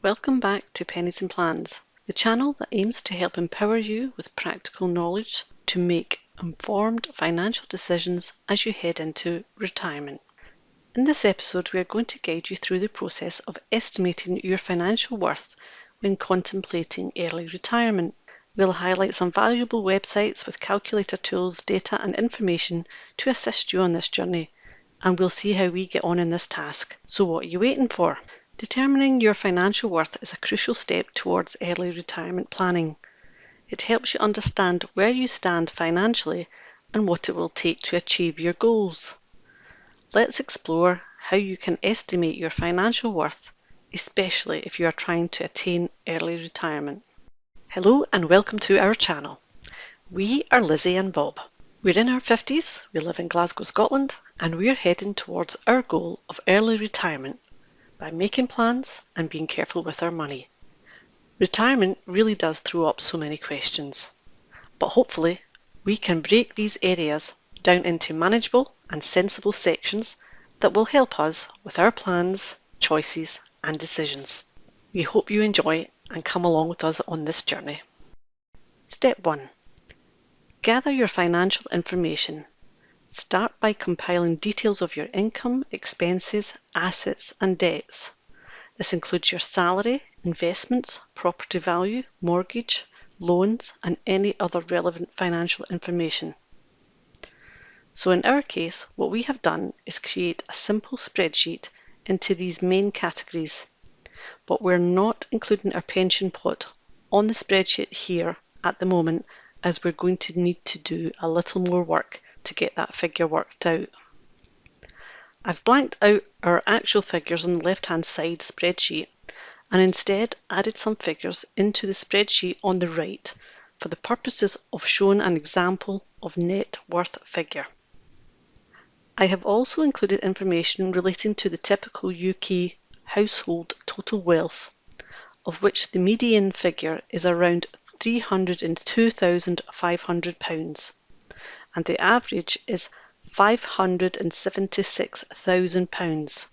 Welcome back to Pennies and Plans, the channel that aims to help empower you with practical knowledge to make informed financial decisions as you head into retirement. In this episode, we are going to guide you through the process of estimating your financial worth when contemplating early retirement. We'll highlight some valuable websites with calculator tools, data and information to assist you on this journey, and we'll see how we get on in this task. So what are you waiting for? Determining your financial worth is a crucial step towards early retirement planning. It helps you understand where you stand financially and what it will take to achieve your goals. Let's explore how you can estimate your financial worth, especially if you are trying to attain early retirement. Hello and welcome to our channel. We are Lizzie and Bob. We're in our 50s, we live in Glasgow, Scotland, and we're heading towards our goal of early retirement by making plans and being careful with our money. Retirement really does throw up so many questions, but hopefully we can break these areas down into manageable and sensible sections that will help us with our plans, choices and decisions. We hope you enjoy and come along with us on this journey. Step 1. Gather your financial information. Start by compiling details of your income, expenses, assets and debts. This includes your salary, investments, property value, mortgage, loans and any other relevant financial information. So in our case, what we have done is create a simple spreadsheet into these main categories, but we're not including our pension pot on the spreadsheet here at the moment, as we're going to need to do a little more work to get that figure worked out. I've blanked out our actual figures on the left-hand side spreadsheet and instead added some figures into the spreadsheet on the right for the purposes of showing an example of net worth figure. I have also included information relating to the typical UK household total wealth, of which the median figure is around £302,500 and the average is £576,000.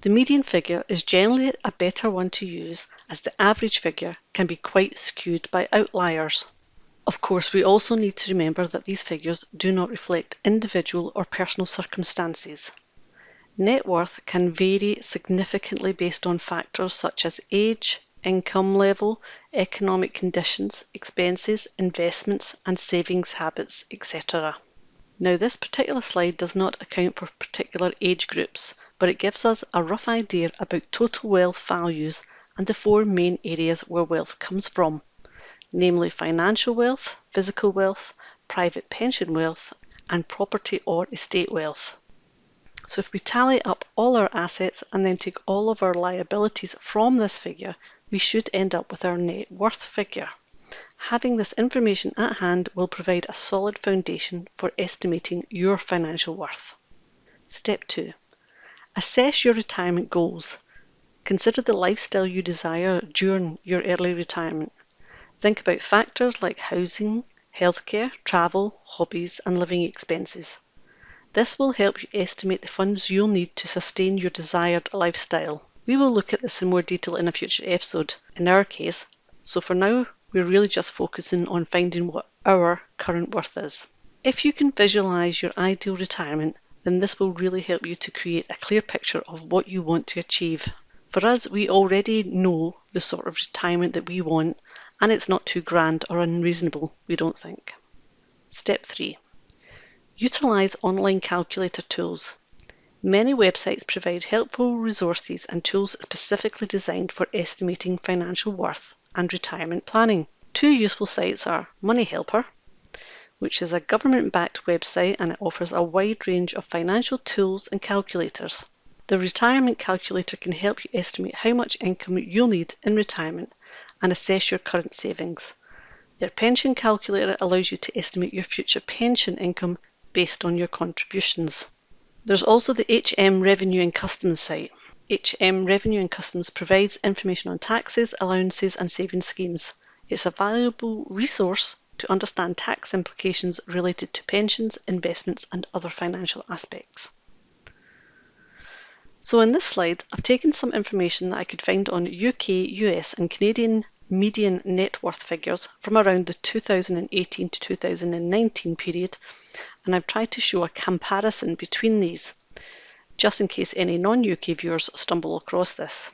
The median figure is generally a better one to use, as the average figure can be quite skewed by outliers. Of course, we also need to remember that these figures do not reflect individual or personal circumstances. Net worth can vary significantly based on factors such as age, income level, economic conditions, expenses, investments and savings habits, etc. Now, this particular slide does not account for particular age groups, but it gives us a rough idea about total wealth values and the four main areas where wealth comes from, namely financial wealth, physical wealth, private pension wealth, and property or estate wealth. So if we tally up all our assets and then take all of our liabilities from this figure, we should end up with our net worth figure. Having this information at hand will provide a solid foundation for estimating your financial worth. Step 2. Assess your retirement goals. Consider the lifestyle you desire during your early retirement. Think about factors like housing, healthcare, travel, hobbies and living expenses. This will help you estimate the funds you'll need to sustain your desired lifestyle. We will look at this in more detail in a future episode, in our case, so for now we're really just focusing on finding what our current worth is. If you can visualise your ideal retirement, then this will really help you to create a clear picture of what you want to achieve. For us, we already know the sort of retirement that we want, and it's not too grand or unreasonable, we don't think. Step 3. Utilise online calculator tools. Many websites provide helpful resources and tools specifically designed for estimating financial worth and retirement planning. Two useful sites are Money Helper, which is a government-backed website and it offers a wide range of financial tools and calculators. The retirement calculator can help you estimate how much income you'll need in retirement and assess your current savings. Their pension calculator allows you to estimate your future pension income based on your contributions. There's also the HM Revenue and Customs site. HM Revenue and Customs provides information on taxes, allowances and savings schemes. It's a valuable resource to understand tax implications related to pensions, investments and other financial aspects. So in this slide, I've taken some information that I could find on UK, US and Canadian median net worth figures from around the 2018 to 2019 period, and I've tried to show a comparison between these, just in case any non-UK viewers stumble across this.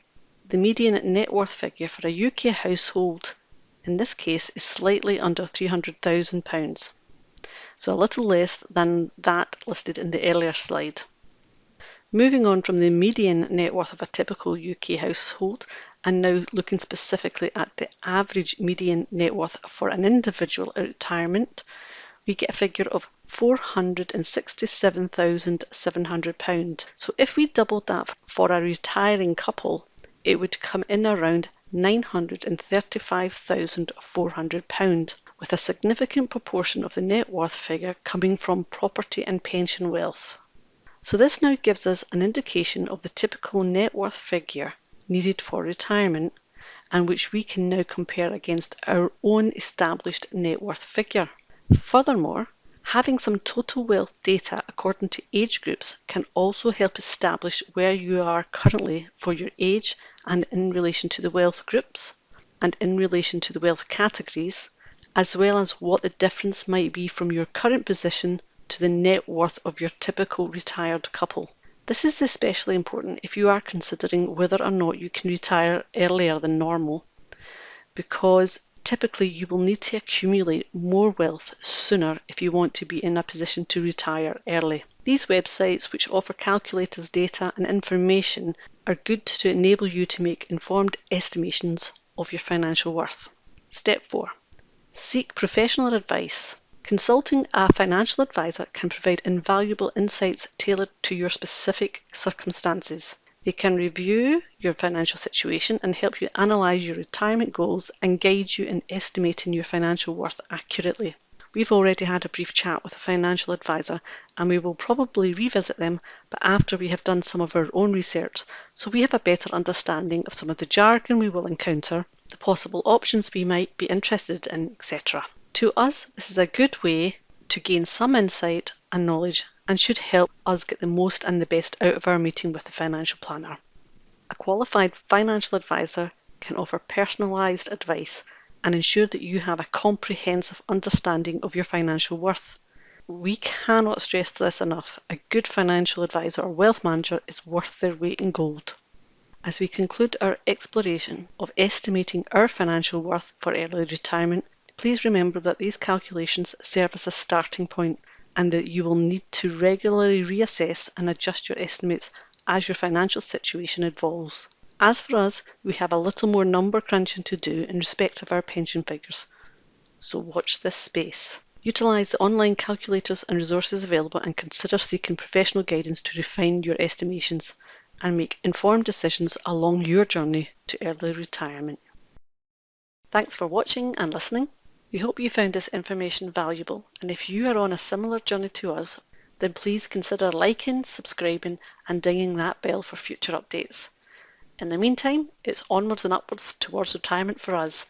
The median net worth figure for a UK household in this case is slightly under £300,000, so a little less than that listed in the earlier slide. Moving on from the median net worth of a typical UK household and now looking specifically at the average median net worth for an individual at retirement, we get a figure of £467,700. So if we doubled that for a retiring couple, it would come in around £935,400, with a significant proportion of the net worth figure coming from property and pension wealth. So this now gives us an indication of the typical net worth figure needed for retirement, and which we can now compare against our own established net worth figure. Furthermore, having some total wealth data according to age groups can also help establish where you are currently for your age and in relation to the wealth groups and in relation to the wealth categories, as well as what the difference might be from your current position to the net worth of your typical retired couple. This is especially important if you are considering whether or not you can retire earlier than normal, because typically you will need to accumulate more wealth sooner if you want to be in a position to retire early. These websites, which offer calculators, data and information, are good to enable you to make informed estimations of your financial worth. Step 4. Seek professional advice. Consulting a financial advisor can provide invaluable insights tailored to your specific circumstances. They can review your financial situation and help you analyse your retirement goals and guide you in estimating your financial worth accurately. We've already had a brief chat with a financial advisor, and we will probably revisit them, but after we have done some of our own research, so we have a better understanding of some of the jargon we will encounter, the possible options we might be interested in, etc. To us, this is a good way to gain some insight and knowledge and should help us get the most and the best out of our meeting with the financial planner. A qualified financial advisor can offer personalised advice and ensure that you have a comprehensive understanding of your financial worth. We cannot stress this enough. A good financial advisor or wealth manager is worth their weight in gold. As we conclude our exploration of estimating our financial worth for early retirement, please remember that these calculations serve as a starting point and that you will need to regularly reassess and adjust your estimates as your financial situation evolves. As for us, we have a little more number crunching to do in respect of our pension figures, so watch this space. Utilise the online calculators and resources available and consider seeking professional guidance to refine your estimations and make informed decisions along your journey to early retirement. Thanks for watching and listening. We hope you found this information valuable, and if you are on a similar journey to us, then please consider liking, subscribing and dinging that bell for future updates. In the meantime, it's onwards and upwards towards retirement for us.